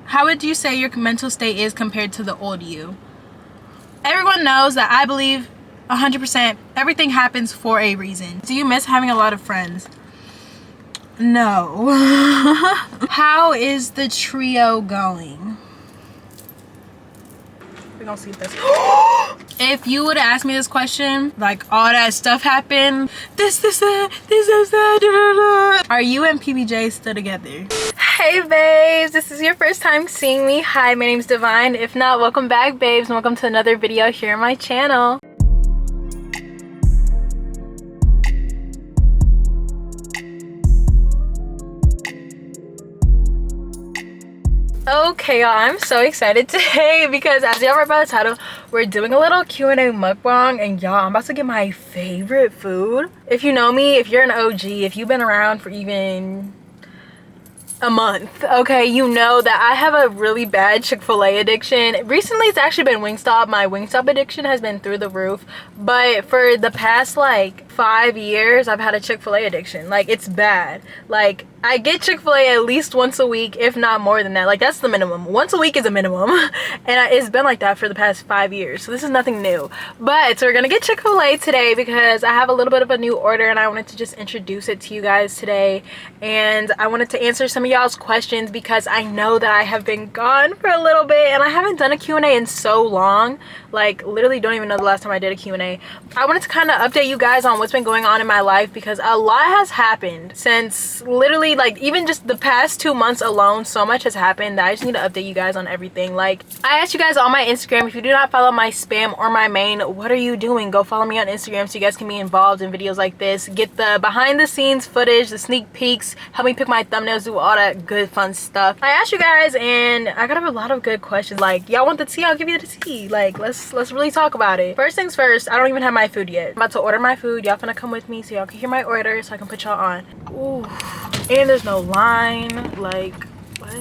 How would you say your mental state is compared to the old you? Everyone knows that I believe 100% everything happens for a reason. Do you miss having a lot of friends? No. How is the trio going? We're gonna see if that's if you would have asked me this question, like all that stuff happened, this, that, are you and PBJ still together? Hey babes, this is your first time seeing me. Hi, my name's Divine. If not, welcome back babes, and welcome to another video here on my channel. Okay, y'all, I'm so excited today because as y'all read by the title, we're doing a little Q&A mukbang, and y'all, I'm about to get my favorite food. If you know me, if you're an OG, if you've been around for even a month, okay, you know that I have a really bad Chick-fil-A addiction. Recently it's actually been Wingstop. My Wingstop addiction has been through the roof, but for the past like 5 years I've had a Chick-fil-A addiction. Like, it's bad. Like, I get Chick-fil-A at least once a week, if not more than that. Like, that's the minimum. Once a week is a minimum. And it's been like that for the past 5 years, so this is nothing new. But so we're gonna get Chick-fil-A today because I have a little bit of a new order and I wanted to just introduce it to you guys today. And I wanted to answer some of y'all's questions because I know that I have been gone for a little bit and I haven't done a Q&A in so long. Like, literally don't even know the last time I did a Q&A. I wanted to kind of update you guys on what's been going on in my life because a lot has happened since literally, like, even just the past 2 months alone. So much has happened that I just need to update you guys on everything. Like, I asked you guys on my Instagram, if you do not follow my spam or my main, what are you doing? Go follow me on Instagram so you guys can be involved in videos like this, get the behind the scenes footage, the sneak peeks, help me pick my thumbnails, do all that good fun stuff. I asked you guys and I got a lot of good questions. Like, y'all want the tea? I'll give you the tea. Like, let's really talk about it. First things first, I don't even have my food yet. I'm about to order my food. Y'all finna come with me so y'all can hear my order so I can put y'all on. Ooh, and there's no line. Like, what?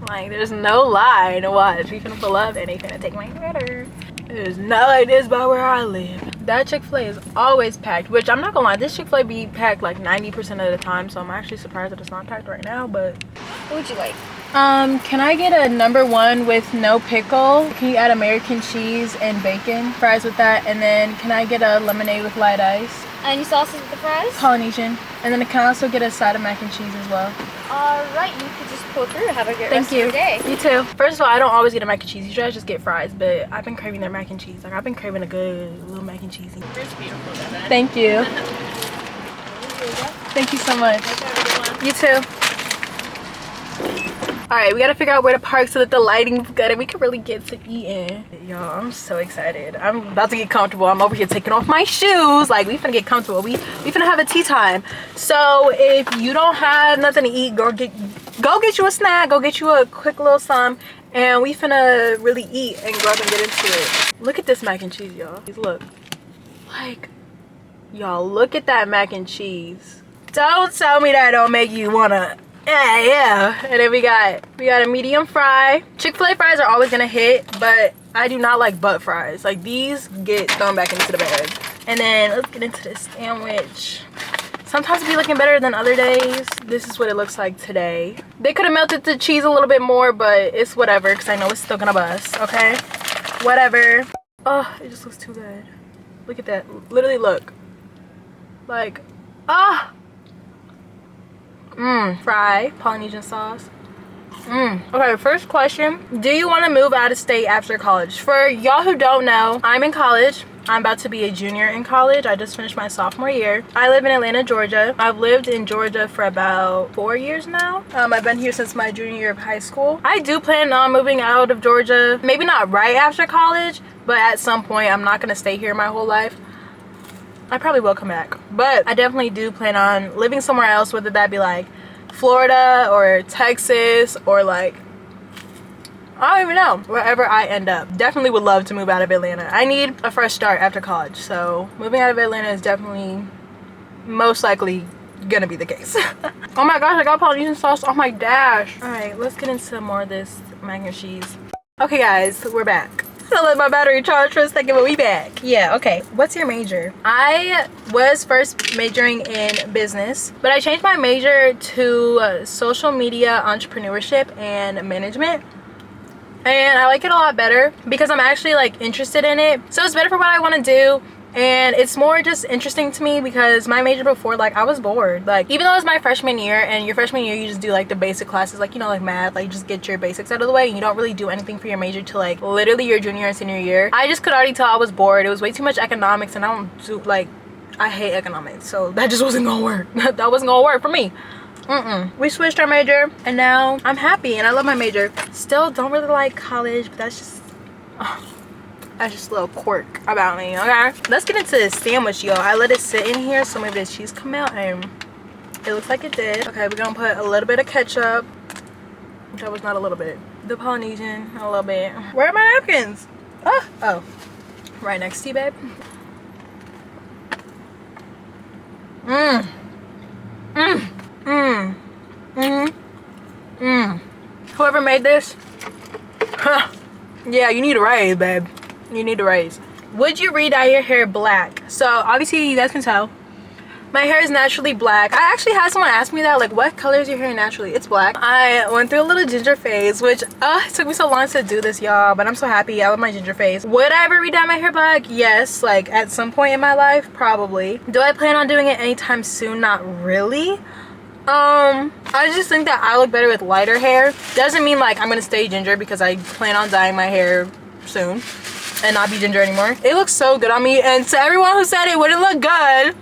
Like, there's no line. Watch, we finna pull up and they finna take my order. There's not like this by where I live. That Chick-fil-A is always packed, which I'm not gonna lie, this Chick-fil-A be packed like 90% of the time, so I'm actually surprised that it's not packed right now. But what would you like? Can I get a #1 with no pickle? Can you add American cheese and bacon? Fries with that, and then can I get a lemonade with light ice? Any sauces with the fries? Polynesian. And then can I also get a side of mac and cheese as well? Alright, you could just pull through. Have a great Thank rest you. of your day. You too. First of all, I don't always get a mac and cheese. Usually I just get fries, but I've been craving their mac and cheese. Like, I've been craving a good little mac and cheese. It's beautiful, Devin. Thank you. Thank you so much. You too. Alright, we gotta figure out where to park so that the lighting's good and we can really get to eating. Y'all, I'm so excited. I'm about to get comfortable. I'm over here taking off my shoes. Like, we finna get comfortable. We finna have a tea time. So if you don't have nothing to eat, go get you a snack. Go get you a quick little something. And we finna really eat and go up and get into it. Look at this mac and cheese, y'all. Look. Like, y'all, look at that mac and cheese. Don't tell me that don't make you wanna... Yeah. And then we got a medium fry. Chick-fil-A fries are always gonna hit, but I do not like butt fries. Like, these get thrown back into the bag. And then let's get into this sandwich. Sometimes it be looking better than other days. This is what it looks like today. They could have melted the cheese a little bit more, but it's whatever because I know it's still gonna bust. Okay, whatever. Oh, it just looks too good. Look at that. Literally, look. Like, ah. Fry, Polynesian sauce. Okay, first question. Do you want to move out of state after college? For y'all who don't know, I'm in college. I'm about to be a junior in college. I just finished my sophomore year. I live in Atlanta, Georgia. I've lived in Georgia for about 4 years now. I've been here since my junior year of high school. I do plan on moving out of Georgia. Maybe not right after college, but at some point. I'm not going to stay here my whole life. I probably will come back, but I definitely do plan on living somewhere else, whether that be like Florida or Texas or like, I don't even know, wherever I end up. Definitely would love to move out of Atlanta. I need a fresh start after college, so moving out of Atlanta is definitely most likely gonna be the case. Oh my gosh, I got Polynesian sauce on my dash. All right, let's get into more of this mac and cheese. Okay guys, we're back. gonna let my battery charge for a second, but we back. Yeah, okay. What's your major? I was first majoring in business, but I changed my major to social media entrepreneurship and management. And I like it a lot better because I'm actually like interested in it. So it's better for what I want to do. And it's more just interesting to me because my major before, like, I was bored. Like, even though it was my freshman year, and your freshman year you just do like the basic classes, like, you know, like math, like just get your basics out of the way, and you don't really do anything for your major till like literally your junior and senior year. I just could already tell I was bored. It was way too much economics, and I don't do, like, I hate economics, so that just wasn't gonna work. That wasn't gonna work for me. We switched our major, and now I'm happy and I love my major. Still don't really like college, but that's just that's just a little quirk about me. Okay, let's get into this sandwich, y'all. I let it sit in here so maybe the cheese come out, and it looks like it did. Okay, we're gonna put a little bit of ketchup. That was not a little bit. The Polynesian, a little bit. Where are my napkins? Oh, right next to you, babe. Whoever made this, yeah, you need a raise, babe. You need a raise. Would you re-dye your hair black? So obviously you guys can tell my hair is naturally black. I actually had someone ask me that, like, what color is your hair naturally? It's black. I went through a little ginger phase, which it took me so long to do this, y'all, but I'm so happy. I love my ginger phase. Would I ever re-dye my hair black? Yes, like at some point in my life, probably. Do I plan on doing it anytime soon? Not really. I just think that I look better with lighter hair. Doesn't mean like I'm gonna stay ginger, because I plan on dyeing my hair soon and not be ginger anymore. It looks so good on me, and to everyone who said it wouldn't look good,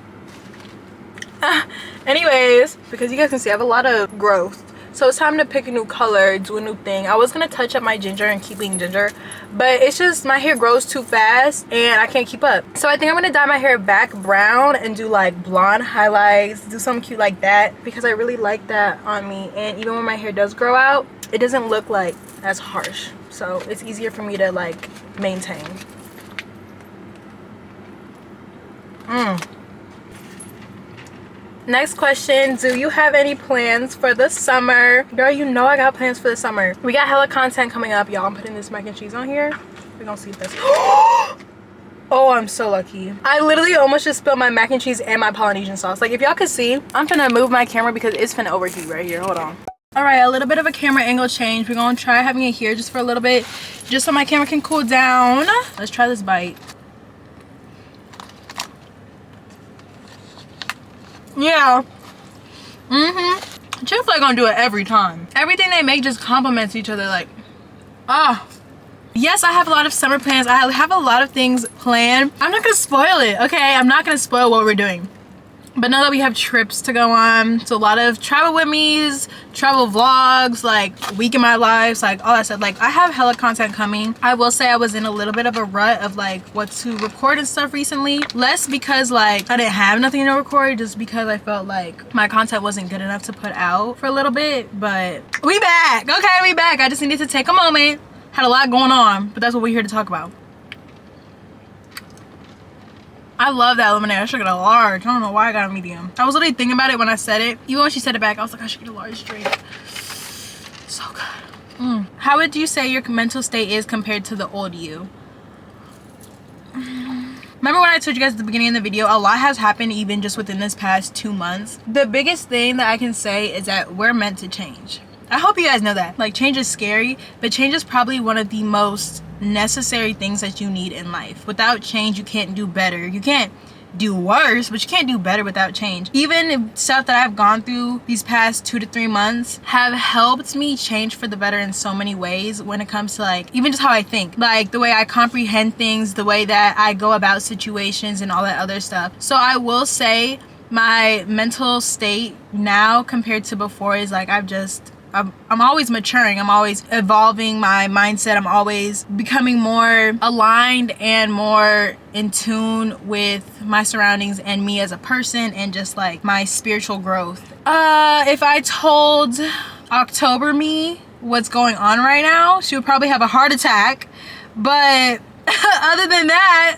anyways, because you guys can see I have a lot of growth, so it's time to pick a new color, do a new thing. I was gonna touch up my ginger and keep being ginger, but it's just my hair grows too fast and I can't keep up. So I think I'm gonna dye my hair back brown and do like blonde highlights, do something cute like that, because I really like that on me. And even when my hair does grow out, it doesn't look like as harsh, so it's easier for me to like maintain. Next question, do you have any plans for the summer? Girl, you know I got plans for the summer. We got hella content coming up, y'all. I'm putting this mac and cheese on here. We're gonna see if that's oh, I'm so lucky. I literally almost just spilled my mac and cheese and my Polynesian sauce. Like, if y'all could see, I'm finna move my camera because it's finna overheat right here. Hold on. All right, a little bit of a camera angle change. We're gonna try having it here just for a little bit, just so my camera can cool down. Let's try this bite. Yeah. Chick-fil-A gonna do it every time. Everything they make just complements each other. Like, yes, I have a lot of summer plans. I have a lot of things planned. I'm not gonna spoil it, okay? I'm not gonna spoil what we're doing. But now that we have trips to go on, so a lot of travel with me's, travel vlogs, like week in my life, like all that stuff. Like, I have hella content coming. I will say I was in a little bit of a rut of like what to record and stuff recently. Less because like I didn't have nothing to record, just because I felt like my content wasn't good enough to put out for a little bit. But we back, okay, we back. I just needed to take a moment. Had a lot going on, but that's what we're here to talk about. I love that lemonade. I should get a large. I don't know why I got a medium. I was literally thinking about it when I said it. Even when she said it back, I was like, I should get a large drink. So good. How would you say your mental state is compared to the old you? Remember when I told you guys at the beginning of the video, a lot has happened even just within this past 2 months. The biggest thing that I can say is that we're meant to change. I hope you guys know that. Like, change is scary, but change is probably one of the most necessary things that you need in life. Without change, you can't do better. You can't do worse, but you can't do better without change. Even stuff that I've gone through these past 2 to 3 months have helped me change for the better in so many ways when it comes to like even just how I think, like the way I comprehend things, the way that I go about situations and all that other stuff. So I will say my mental state now compared to before is like I'm always maturing. I'm always evolving my mindset. I'm always becoming more aligned and more in tune with my surroundings and me as a person, and just like my spiritual growth. If I told October me what's going on right now, she would probably have a heart attack. But other than that,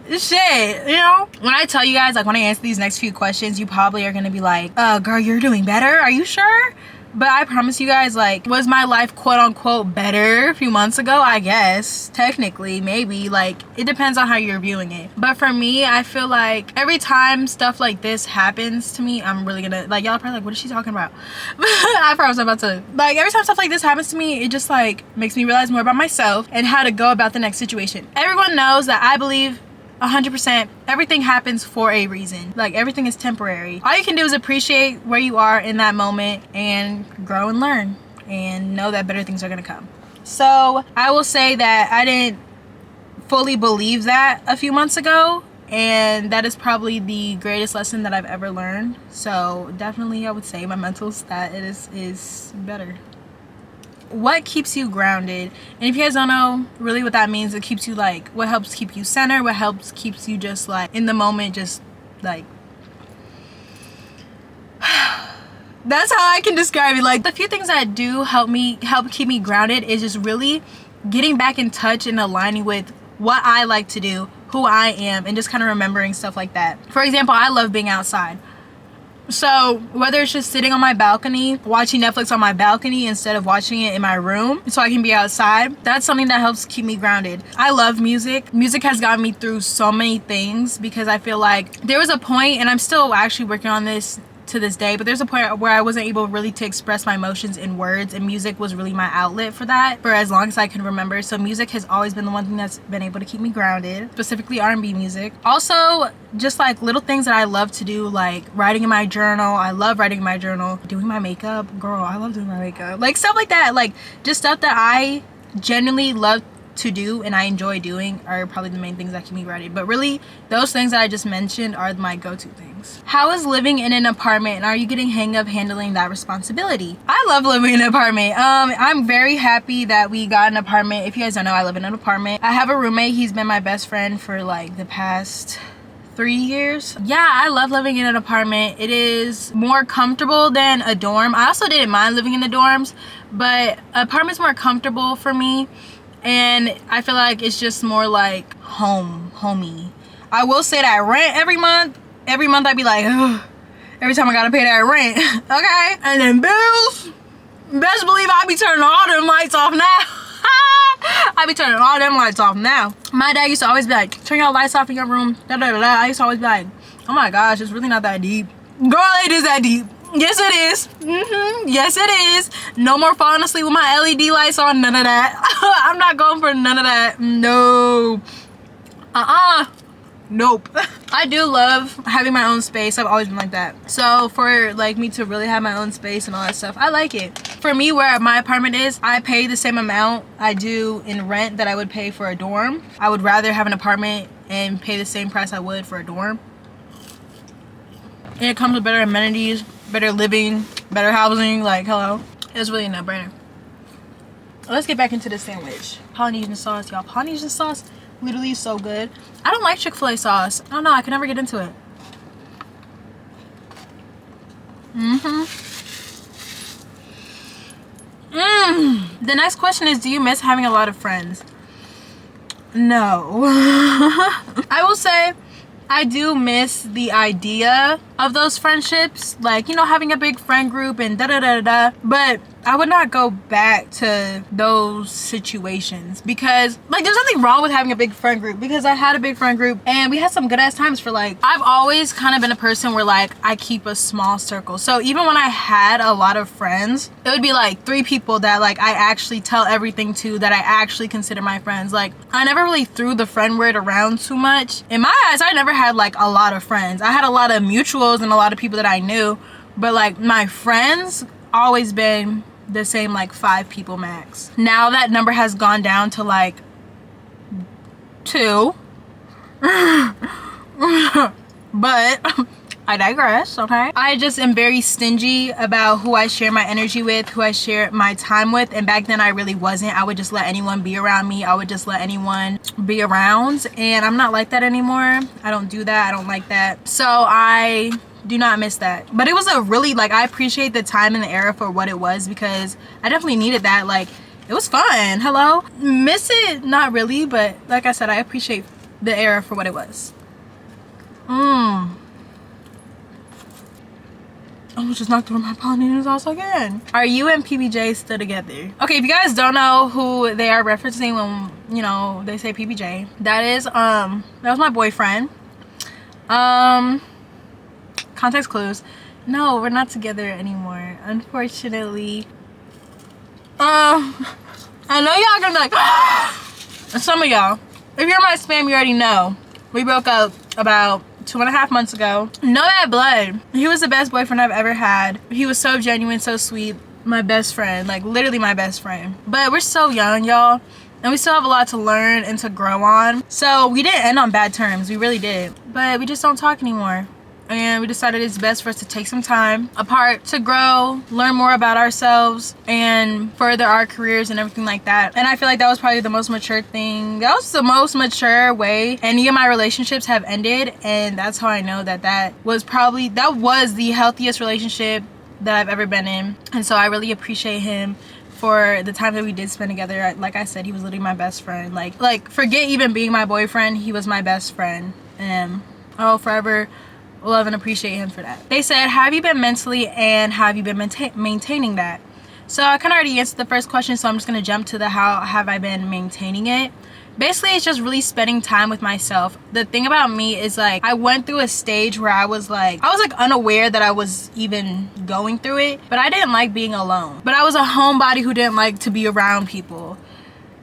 shit, you know, when I tell you guys, like when I answer these next few questions, you probably are gonna be like, girl, you're doing better, are you sure? But I promise you guys, like, was my life quote unquote better a few months ago? I guess technically, maybe. Like, it depends on how you're viewing it. But for me, I feel like every time stuff like this happens to me, I'm really gonna, like, y'all probably like, what is she talking about? I promise I'm about to, like, every time stuff like this happens to me, it just like makes me realize more about myself and how to go about the next situation. Everyone knows that I believe 100% everything happens for a reason. Like, everything is temporary. All you can do is appreciate where you are in that moment and grow and learn and know that better things are gonna come. So I will say that I didn't fully believe that a few months ago, and that is probably the greatest lesson that I've ever learned. So definitely I would say my mental stat is better. What keeps you grounded? And if you guys don't know really what that means, it keeps you, like, what helps keep you centered, what helps keeps you just like in the moment, just like that's how I can describe it. Like, the few things that do help keep me grounded is just really getting back in touch and aligning with what I like to do, who I am, and just kind of remembering stuff like that. For example, I love being outside. So whether it's just sitting on my balcony, watching Netflix on my balcony instead of watching it in my room so I can be outside, that's something that helps keep me grounded. I love music. Music has gotten me through so many things because I feel like there was a point, and I'm still actually working on this to this day, but there's a point where I wasn't able really to express my emotions in words, and music was really my outlet for that for as long as I can remember. So music has always been the one thing that's been able to keep me grounded, specifically R&B music. Also, just like little things that I love to do, like writing in my journal. I love writing in my journal. Doing my makeup, girl, I love doing my makeup. Like, stuff like that, like just stuff that I genuinely love to do and I enjoy doing are probably the main things that keep me grounded. But really, those things that I just mentioned are my go-to things. How is living in an apartment, and are you getting hang of handling that responsibility? I love living in an apartment. I'm very happy that we got an apartment. If you guys don't know, I live in an apartment. I have a roommate. He's been my best friend for like the past 3 years. Yeah, I love living in an apartment. It is more comfortable than a dorm. I also didn't mind living in the dorms, but apartment's more comfortable for me. And I feel like it's just more like homey. I will say that rent every month I'd be like, ugh, every time I gotta pay that rent. Okay? And then bills, best believe I be turning all them lights off now. I be turning all them lights off now. My dad used to always be like, turn your lights off in your room, da da da da. I used to always be like, oh my gosh, it's really not that deep. Girl, it is that deep. Yes, it is. Yes, it is. No more falling asleep with my LED lights on. None of that. I'm not going for none of that. No. Nope. I do love having my own space. I've always been like that. So for like me to really have my own space and all that stuff, I like it. For me, where my apartment is, I pay the same amount I do in rent that I would pay for a dorm. I would rather have an apartment and pay the same price I would for a dorm. And it comes with better amenities, better living, better housing. Like, hello. It's really a no-brainer. Let's get back into the sandwich. Polynesian sauce, y'all. Polynesian sauce literally is so good. I don't like Chick-fil-A sauce. I don't know. I can never get into it. The next question is, do you miss having a lot of friends? No. I will say I do miss the idea of those friendships, like, you know, having a big friend group and da da da da da. But I would not go back to those situations because, like, there's nothing wrong with having a big friend group, because I had a big friend group and we had some good ass times for, like, I've always kind of been a person where, like, I keep a small circle. So even when I had a lot of friends, it would be like 3 people that, like, I actually tell everything to, that I actually consider my friends. Like, I never really threw the friend word around too much. In my eyes, I never had, like, a lot of friends. I had a lot of mutuals and a lot of people that I knew, but, like, my friends always been the same, like 5 people max. Now that number has gone down to like 2. But I digress, okay? I just am very stingy about who I share my energy with, who I share my time with. And back then I really wasn't. I would just let anyone be around me. I would just let anyone be around. And I'm not like that anymore. I don't do that. I don't like that. So I do not miss that. But it was a really, like, I appreciate the time and the era for what it was, because I definitely needed that. Like, it was fun. Hello? Miss it? Not really, but like I said, I appreciate the era for what it was. I was just knocked over my pollinator's house again. Are you and PBJ still together? Okay, if you guys don't know who they are referencing when, you know, they say PBJ, that was my boyfriend. Context clues. No, we're not together anymore, unfortunately. I know y'all gonna be like, some of y'all, if you're my spam, you already know. We broke up about 2.5 months ago. Know that blood. He was the best boyfriend I've ever had. He was so genuine, so sweet. My best friend, like literally my best friend. But we're so young, y'all, and we still have a lot to learn and to grow on. So we didn't end on bad terms, we really did. But we just don't talk anymore. And we decided it's best for us to take some time apart to grow, learn more about ourselves, and further our careers and everything like that. And I feel like that was probably the most mature thing. That was the most mature way any of my relationships have ended. And that's how I know that was the healthiest relationship that I've ever been in. And so I really appreciate him for the time that we did spend together. Like I said, he was literally my best friend. Like forget even being my boyfriend, he was my best friend. And I'll forever love and appreciate him for that. They said, have you been mentally and have you been maintaining that? So I kind of already answered the first question, so I'm just going to jump to the how have I been maintaining it. Basically, it's just really spending time with myself. The thing about me is, like, I went through a stage where I was unaware that I was even going through it, but I didn't like being alone. But I was a homebody who didn't like to be around people.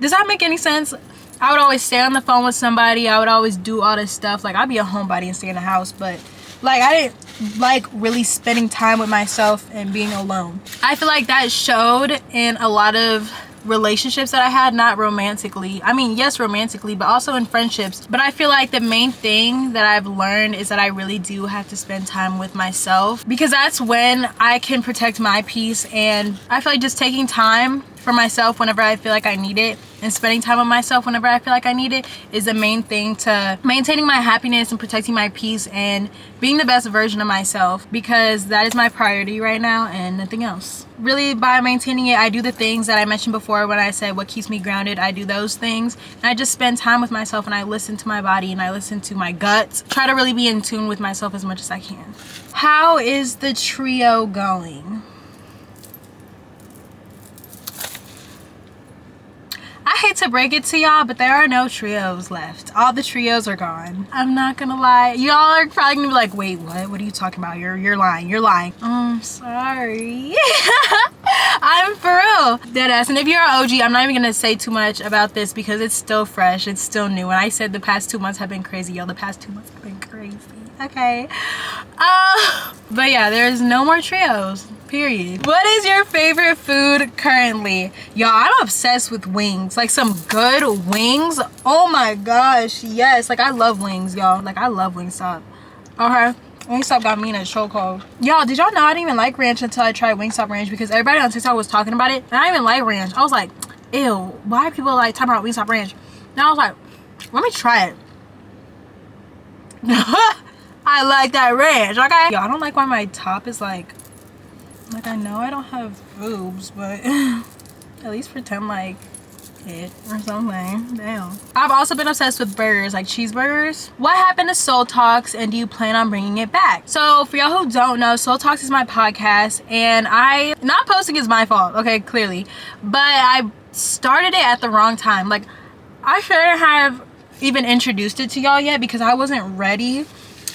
Does that make any sense? I would always stay on the phone with somebody. I would always do all this stuff. Like, I'd be a homebody and stay in the house, but like, I didn't like really spending time with myself and being alone. I feel like that showed in a lot of relationships that I had, not romantically. I mean, yes, romantically, but also in friendships. But I feel like the main thing that I've learned is that I really do have to spend time with myself, because that's when I can protect my peace. And I feel like just taking time for myself whenever I feel like I need it, and spending time with myself whenever I feel like I need it, is the main thing to maintaining my happiness and protecting my peace and being the best version of myself, because that is my priority right now and nothing else. Really, by maintaining it, I do the things that I mentioned before when I said what keeps me grounded. I do those things, and I just spend time with myself, and I listen to my body and I listen to my guts. Try to really be in tune with myself as much as I can. How is the trio going? I hate to break it to y'all, but there are no trios left. All the trios are gone. I'm not gonna lie. Y'all are probably gonna be like, wait, what? What are you talking about? You're lying. You're lying. I'm sorry. I'm for real. Deadass. And if you're an OG, I'm not even gonna say too much about this because it's still fresh. It's still new. And I said the past 2 months have been crazy, y'all. The past 2 months have been crazy. Okay. But yeah, there's no more trios. Period. What is your favorite food currently? Y'all, I'm obsessed with wings. Like some good wings. Oh my gosh, yes. Like I love wings, y'all. Like I love Wingstop. Okay. Wingstop got me in a chokehold. Y'all, did y'all know I didn't even like ranch until I tried Wingstop ranch, because everybody on TikTok was talking about it, and I didn't even like ranch. I was like, ew, why are people like talking about Wingstop ranch? Now I was like, let me try it. I like that ranch, okay? Y'all, I don't like why my top is like I know I don't have boobs, but at least pretend like it or something. Damn. I've also been obsessed with burgers, like cheeseburgers. What happened to Soul Talks, and do you plan on bringing it back? So for y'all who don't know, Soul Talks is my podcast, and not posting is my fault, okay, clearly, but I started it at the wrong time. Like I shouldn't have even introduced it to y'all yet, because I wasn't ready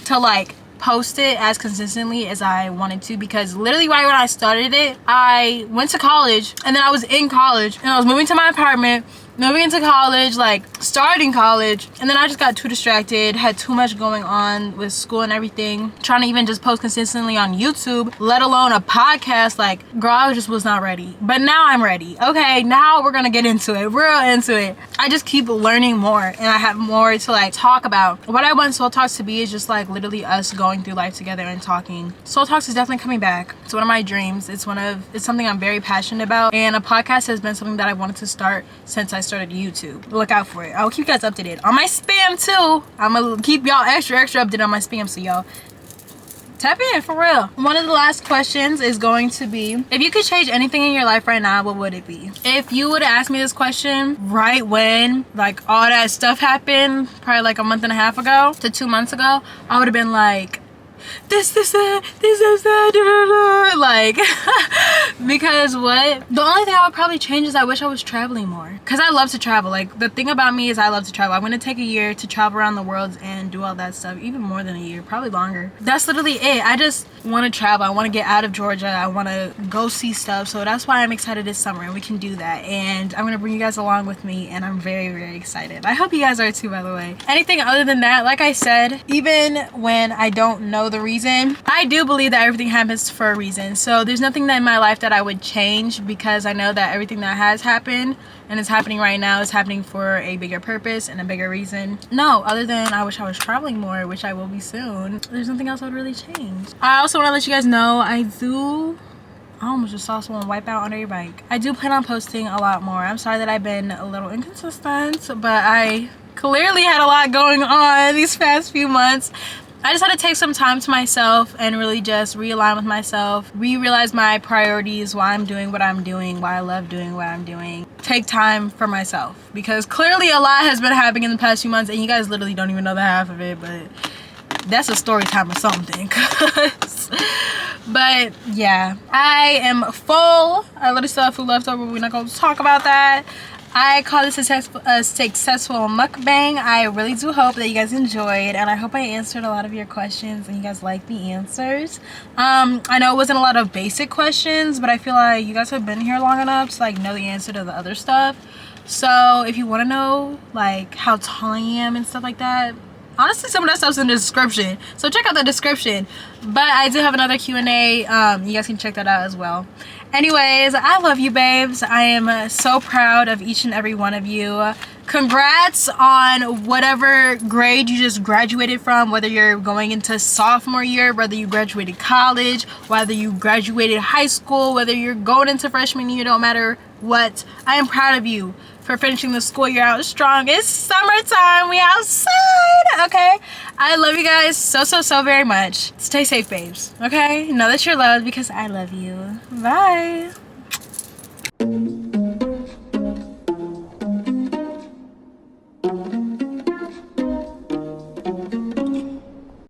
to like post it as consistently as I wanted to, because literally right when I started it, I went to college, and then I was in college, and I was moving to my apartment, moving into college, like starting college, and then I just got too distracted, had too much going on with school and everything, trying to even just post consistently on YouTube, let alone a podcast. Like girl, I just was not ready, but now I'm ready. Okay, now we're gonna get into it, real into it. I just keep learning more, and I have more to like talk about. What I want Soul Talks to be is just like literally us going through life together and talking. Soul Talks is definitely coming back. It's one of my dreams. It's something I'm very passionate about, and a podcast has been something that I wanted to start since I started YouTube. Look out for it. I'll keep you guys updated on my spam too. I'm gonna keep y'all extra updated on my spam, so y'all tap in for real. One of the last questions is going to be, if you could change anything in your life right now, what would it be? If you would have asked me this question right when like all that stuff happened, probably like a month and a half ago to 2 months ago, I would have been like, that, like, because what? The only thing I would probably change is I wish I was traveling more. Because I love to travel. Like, the thing about me is I love to travel. I'm going to take a year to travel around the world and do all that stuff. Even more than a year, probably longer. That's literally it. I just want to travel. I want to get out of Georgia. I want to go see stuff. So that's why I'm excited this summer, and we can do that. And I'm going to bring you guys along with me, and I'm very, very excited. I hope you guys are too, by the way. Anything other than that, like I said, even when I don't know the reason, I do believe that everything happens for a reason. So there's nothing that in my life that I would change, because I know that everything that has happened and is happening right now is happening for a bigger purpose and a bigger reason. No, other than I wish I was traveling more, which I will be soon. There's nothing else I would really change. I also want to let you guys know I almost just saw someone wipe out under your bike. I do plan on posting a lot more. I'm sorry that I've been a little inconsistent, but I clearly had a lot going on these past few months. I just had to take some time to myself and really just realign with myself, re-realize my priorities, why I'm doing what I'm doing, why I love doing what I'm doing. Take time for myself, because clearly a lot has been happening in the past few months, and you guys literally don't even know the half of it, but that's a story time or something. But yeah, I am full. I literally still have food left over. We're not going to talk about that. I call this a successful mukbang. I really do hope that you guys enjoyed, and I hope I answered a lot of your questions and you guys like the answers. I know it wasn't a lot of basic questions, but I feel like you guys have been here long enough to like know the answer to the other stuff. So if you want to know like how tall I am and stuff like that, honestly some of that stuff's in the description, so check out the description. But I do have another Q&A. You guys can check that out as well. Anyways, I love you babes. I am so proud of each and every one of you. Congrats on whatever grade you just graduated from, whether you're going into sophomore year, whether you graduated college, whether you graduated high school, whether you're going into freshman year, don't matter what. I am proud of you for finishing the school year out strong. It's summertime, we outside, okay? I love you guys so very much. Stay safe, babes, okay? Know that you're loved because I love you. Bye.